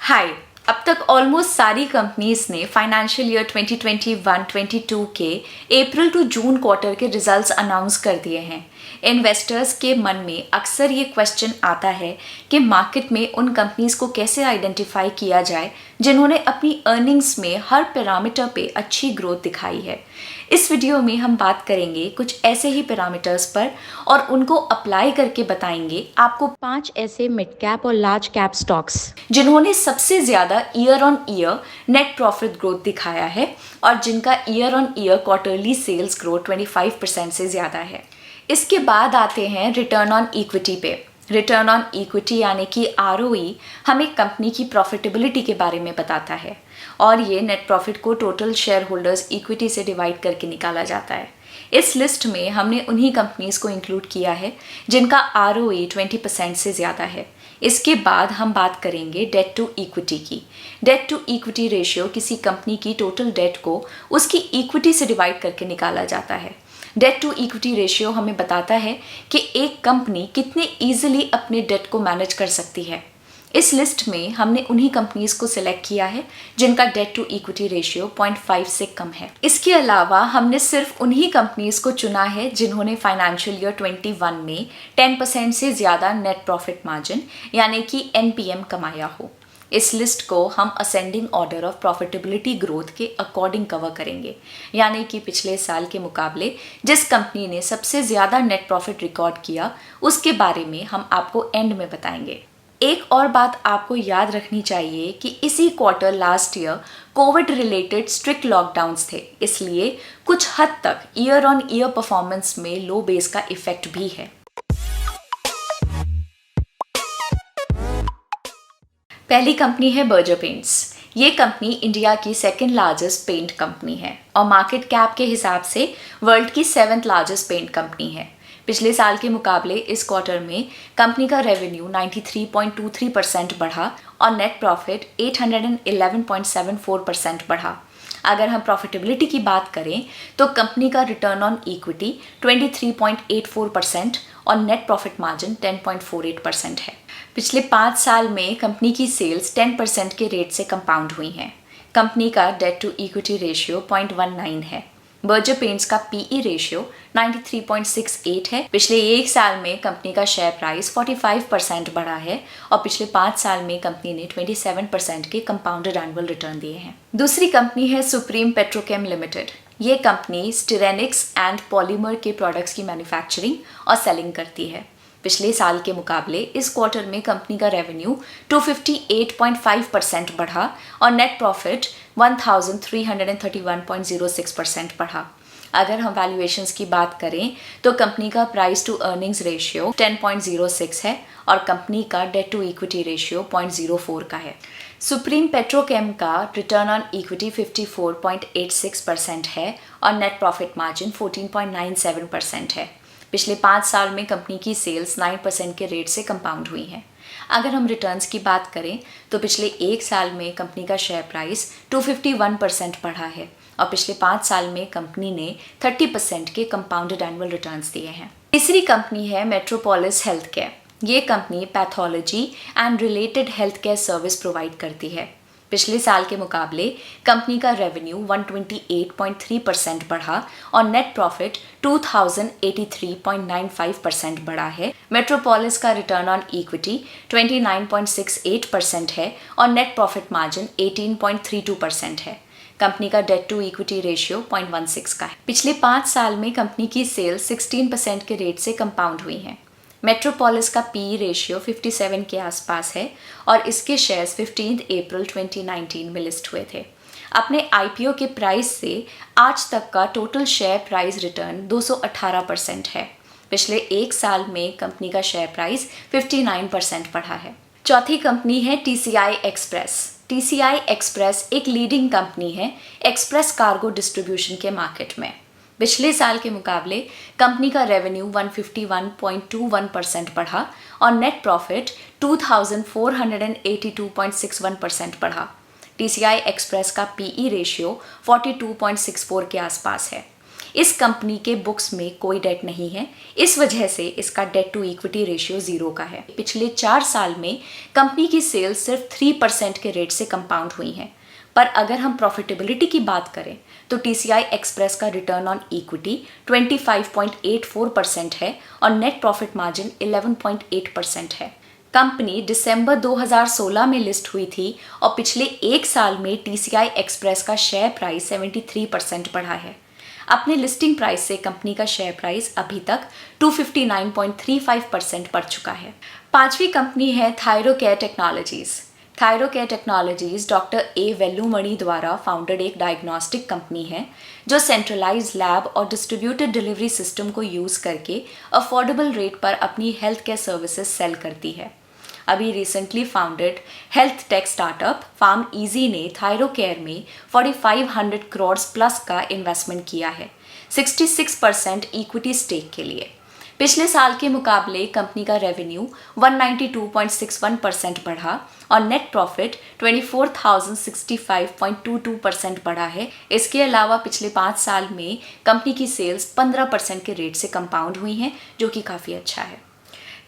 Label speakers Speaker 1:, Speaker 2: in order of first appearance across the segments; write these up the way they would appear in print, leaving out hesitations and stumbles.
Speaker 1: हाय। अब तक ऑलमोस्ट सारी कंपनीज ने फाइनेंशियल ईयर 2021-22 के अप्रैल टू जून क्वार्टर के रिजल्ट्स अनाउंस कर दिए हैं। इन्वेस्टर्स के मन में अक्सर ये क्वेश्चन आता है कि मार्केट में उन कंपनीज को कैसे आइडेंटिफाई किया जाए जिन्होंने अपनी अर्निंग्स में हर पैरामीटर पे अच्छी ग्रोथ दिखाई है। इस वीडियो में हम बात करेंगे कुछ ऐसे ही पैरामीटर्स पर और उनको अप्लाई करके बताएंगे आपको 5 ऐसे मिड कैप और लार्ज कैप स्टॉक्स जिन्होंने सबसे ज़्यादा year on year net profit growth दिखाया है और जिनका year on year quarterly sales growth 25% से ज़्यादा है। इसके बाद आते हैं रिटर्न ऑन इक्विटी पे। रिटर्न ऑन इक्विटी यानी कि ROE हमें कंपनी की प्रॉफिटेबिलिटी के बारे में बताता है और ये नेट प्रॉफिट को टोटल शेयर होल्डर्स इक्विटी से डिवाइड करके निकाला जाता है। इस लिस्ट में हमने उन्हीं कंपनीज को इंक्लूड किया है जिनका ROE 20% से ज़्यादा है। इसके बाद हम बात करेंगे डेट टू इक्विटी की। डेट टू इक्विटी रेशियो किसी कंपनी की टोटल डेट को उसकी इक्विटी से डिवाइड करके निकाला जाता है। डेट टू इक्विटी रेशियो हमें बताता है कि एक कंपनी कितने ईजिली अपने डेट को मैनेज कर सकती है। इस लिस्ट में हमने उन्हीं कंपनीज को सिलेक्ट किया है जिनका डेट टू इक्विटी रेशियो 0.5 से कम है। इसके अलावा हमने सिर्फ उन्हीं कंपनीज को चुना है जिन्होंने फाइनेंशियल ईयर 21 में 10% से ज़्यादा नेट प्रॉफिट मार्जिन यानी कि NPM कमाया हो। इस लिस्ट को हम ascending order of profitability growth के अकॉर्डिंग कवर करेंगे, यानी कि पिछले साल के मुकाबले जिस कंपनी ने सबसे ज़्यादा नेट प्रॉफिट रिकॉर्ड किया उसके बारे में हम आपको एंड में बताएंगे। एक और बात आपको याद रखनी चाहिए कि इसी quarter last year Covid related strict lockdowns थे, इसलिए कुछ हद तक ईयर ऑन ईयर परफॉर्मेंस में लो बेस का इफेक्ट भी है। पहली कंपनी है बर्जर पेंट्स। ये कंपनी इंडिया की सेकंड लार्जेस्ट पेंट कंपनी है और मार्केट कैप के हिसाब से वर्ल्ड की 7th लार्जेस्ट पेंट कंपनी है। पिछले साल के मुकाबले इस क्वार्टर में कंपनी का रेवेन्यू 93.23% बढ़ा और नेट प्रॉफिट 811.74% बढ़ा। अगर हम प्रॉफिटेबिलिटी की बात करें तो कंपनी का रिटर्न ऑन इक्विटी 23.84% और नेट प्रॉफिट मार्जिन 10.48% है। पिछले 5 साल में कंपनी की सेल्स 10% के रेट से कंपाउंड हुई हैं। कंपनी का डेट टू इक्विटी रेशियो 0.19 है। बर्जर पेंट्स का PE रेशियो 93.68 है। पिछले 1 साल में कंपनी का शेयर प्राइस 45% बढ़ा है और पिछले 5 साल में कंपनी ने 27% के कंपाउंडेड एनुअल रिटर्न दिए हैं। दूसरी कंपनी है सुप्रीम पेट्रोकेम लिमिटेड। ये कंपनी स्टीरेनिक्स एंड पॉलीमर के प्रोडक्ट्स की मैन्युफैक्चरिंग और सेलिंग करती है। पिछले साल के मुकाबले इस क्वार्टर में कंपनी का रेवेन्यू 258.5% बढ़ा और नेट प्रॉफिट 1331.06% बढ़ा। अगर हम वैल्यूएशंस की बात करें तो कंपनी का प्राइस टू अर्निंग्स रेशियो 10.06 है और कंपनी का डेट टू इक्विटी रेशियो 0.04 का है। सुप्रीम पेट्रोकेम का रिटर्न ऑन इक्विटी 54.86% है और नेट प्रॉफिट मार्जिन 14.97% है। पिछले 5 साल में कंपनी की सेल्स 9% के रेट से कंपाउंड हुई हैं। अगर हम रिटर्न्स की बात करें तो पिछले 1 साल में कंपनी का शेयर प्राइस 251% बढ़ा है और पिछले 5 साल में कंपनी ने 30% के कंपाउंडेड एनुअल रिटर्न्स दिए हैं। तीसरी कंपनी है मेट्रोपोलिस हेल्थ केयर। ये company pathology and related health care service provide करती है। पिछले साल के मुकाबले कंपनी का रेवेन्यू 128.3% बढ़ा और नेट प्रॉफिट 2083.95% बढ़ा है। मेट्रोपोलिस का रिटर्न ऑन इक्विटी 29.68% है और नेट प्रॉफिट मार्जिन 18.32% है। कंपनी का डेट टू इक्विटी रेशियो 0.16 का है। पिछले 5 साल में कंपनी की सेल्स 16% के रेट से कंपाउंड हुई हैं। मेट्रोपोलिस का PE रेशियो 57 के आसपास है और इसके शेयर्स 15 अप्रैल 2019 में लिस्ट हुए थे। अपने IPO के प्राइस से आज तक का टोटल शेयर प्राइस रिटर्न 218% है। पिछले 1 साल में कंपनी का शेयर प्राइस 59% बढ़ा है। चौथी कंपनी है TCI एक्सप्रेस। TCI एक्सप्रेस एक लीडिंग कंपनी है एक्सप्रेस कार्गो डिस्ट्रीब्यूशन के मार्केट में। पिछले साल के मुकाबले कंपनी का रेवेन्यू 151.21% बढ़ा और नेट प्रॉफिट 2482.61% बढ़ा। TCI एक्सप्रेस का PE रेशियो 42.64 के आसपास है। इस कंपनी के बुक्स में कोई डेट नहीं है, इस वजह से इसका डेट टू इक्विटी रेशियो 0 का है। पिछले 4 साल में कंपनी की सेल्स सिर्फ 3% के रेट से कंपाउंड हुई हैं। पर अगर हम प्रॉफिटेबिलिटी की बात करें तो TCI एक्सप्रेस का रिटर्न ऑन इक्विटी 25.84% है और नेट प्रॉफिट मार्जिन 11.8% है। कंपनी दिसंबर 2016 में लिस्ट हुई थी और पिछले 1 साल में TCI एक्सप्रेस का शेयर प्राइस 73% बढ़ा है। अपने लिस्टिंग प्राइस से कंपनी का शेयर प्राइस अभी तक 259.35% बढ़ चुका है। पांचवी कंपनी है Thyrocare technologies. Thyrocare technologies doctor A Velumani द्वारा फाउंडेड एक डायग्नोस्टिक कंपनी है जो सेंट्रलाइज लैब और डिस्ट्रीब्यूटेड डिलीवरी सिस्टम को यूज़ करके अफोर्डेबल रेट पर अपनी हेल्थ केयर सर्विसेज सेल करती है। अभी recently founded health tech startup PharmEasy ने थायरोकेयर में 4500 करोड़ प्लस का इन्वेस्टमेंट किया है, 66% इक्विटी स्टेक के लिए। पिछले साल के मुकाबले कंपनी का रेवेन्यू 192.61% बढ़ा और नेट प्रॉफिट 24,065.22% बढ़ा है। इसके अलावा पिछले 5 साल में कंपनी की सेल्स 15% के रेट से कंपाउंड हुई हैं, जो कि काफ़ी अच्छा है।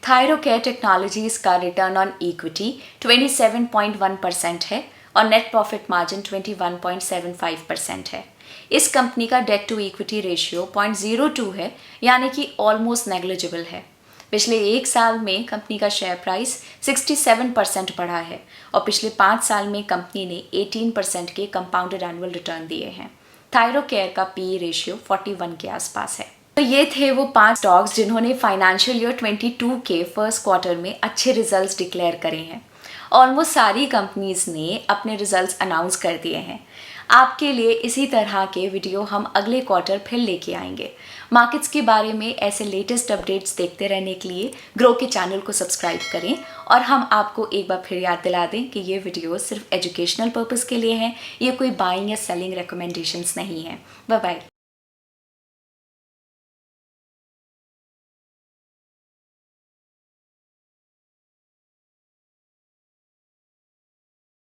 Speaker 1: थायरोकेयर टेक्नोलॉजीज का रिटर्न ऑन इक्विटी 27.1% है और नेट प्रॉफिट मार्जिन 21.75% है। इस कंपनी का डेट टू इक्विटी रेशियो 0.02 है, यानी कि ऑलमोस्ट नेग्लिजिबल है। पिछले 1 साल में कंपनी का शेयर प्राइस 67% बढ़ा है और पिछले 5 साल में कंपनी ने 18% के कंपाउंडेड एनुअल रिटर्न दिए हैं। थायरोकेयर का PE रेशियो 41 के आसपास है। तो ये थे वो 5 स्टॉक्स जिन्होंने फाइनेंशियल ईयर 22 के फर्स्ट क्वार्टर में अच्छे रिजल्ट्स डिक्लेयर करे हैं। ऑलमोस्ट सारी कंपनीज ने अपने रिजल्ट्स अनाउंस कर दिए हैं। आपके लिए इसी तरह के वीडियो हम अगले क्वार्टर फिर लेके आएंगे। मार्केट्स के बारे में ऐसे लेटेस्ट अपडेट्स देखते रहने के लिए ग्रो के चैनल को सब्सक्राइब करें और हम आपको एक बार फिर याद दिला दें कि ये वीडियो सिर्फ एजुकेशनल पर्पस के लिए हैं, ये कोई बाइंग या सेलिंग रिकमेंडेशंस नहीं है। Bye bye.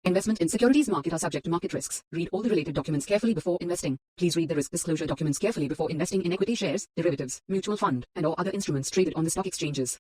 Speaker 2: Investment in securities market are subject to market risks. Read all the related documents carefully before investing. Please read the risk disclosure documents carefully before investing in equity shares, derivatives, mutual fund, and or other instruments traded on the stock exchanges.